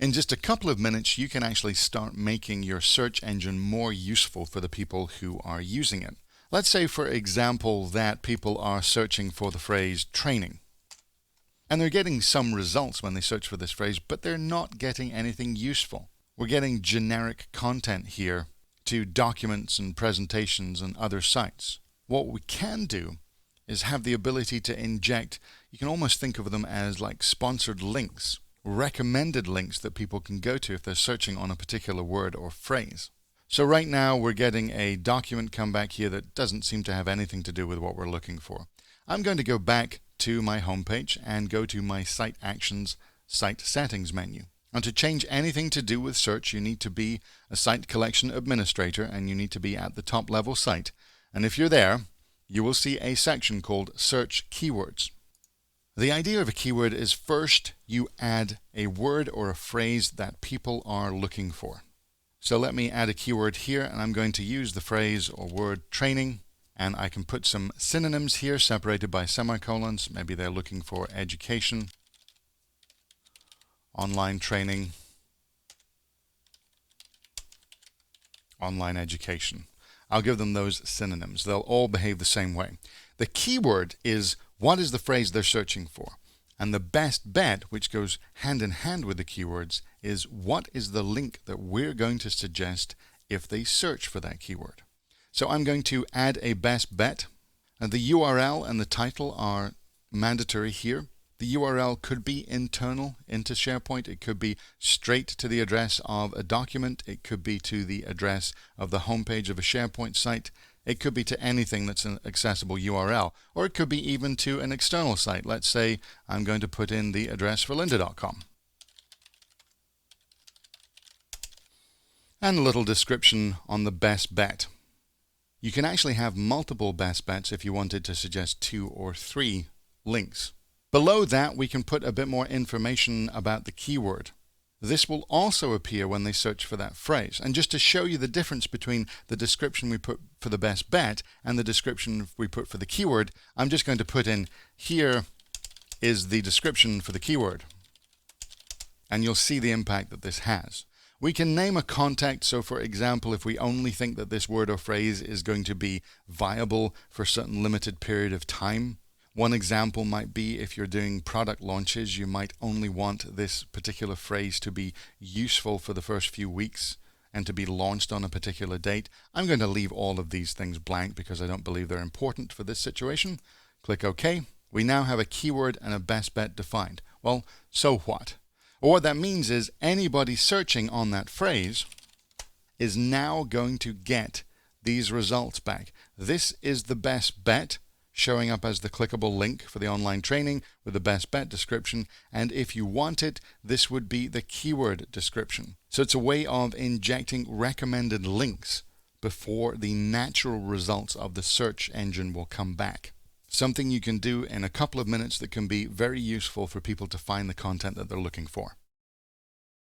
In just a couple of minutes, you can actually start making your search engine more useful for the people who are using it. Let's say, for example, that people are searching for the phrase training. And they're getting some results when they search for this phrase, but they're not getting anything useful. We're getting generic content here to documents and presentations and other sites. What we can do is have the ability to inject, you can almost think of them as like sponsored links, recommended links that people can go to if they're searching on a particular word or phrase. So right now we're getting a document come back here that doesn't seem to have anything to do with what we're looking for. I'm going to go back to my homepage and go to my Site Actions Site Settings menu. And to change anything to do with search, you need to be a site collection administrator and you need to be at the top level site. And if you're there, you will see a section called Search Keywords. The idea of a keyword is first you add a word or a phrase that people are looking for. So let me add a keyword here, and I'm going to use the phrase or word training, and I can put some synonyms here separated by semicolons. Maybe they're looking for education, online training, online education. I'll give them those synonyms. They'll all behave the same way. The keyword is what is the phrase they're searching for. And the best bet, which goes hand in hand with the keywords, is what is the link that we're going to suggest if they search for that keyword. So I'm going to add a best bet. And the URL and the title are mandatory here. The URL could be internal into SharePoint. It could be straight to the address of a document. It could be to the address of the homepage of a SharePoint site. It could be to anything that's an accessible URL, or it could be even to an external site. Let's say I'm going to put in the address for lynda.com. And a little description on the best bet. You can actually have multiple best bets if you wanted to suggest 2 or 3 links. Below that, we can put a bit more information about the keyword. This will also appear when they search for that phrase. And just to show you the difference between the description we put for the best bet and the description we put for the keyword, I'm just going to put in, here is the description for the keyword. And you'll see the impact that this has. We can name a contact. So for example, if we only think that this word or phrase is going to be viable for a certain limited period of time, one example might be if you're doing product launches, you might only want this particular phrase to be useful for the first few weeks and to be launched on a particular date. I'm going to leave all of these things blank because I don't believe they're important for this situation. Click OK. We now have a keyword and a best bet defined. Well, so what? Well, what that means is anybody searching on that phrase is now going to get these results back. This is the best bet, showing up as the clickable link for the online training with the best bet description. And if you want it, this would be the keyword description. So it's a way of injecting recommended links before the natural results of the search engine will come back. Something you can do in a couple of minutes that can be very useful for people to find the content that they're looking for.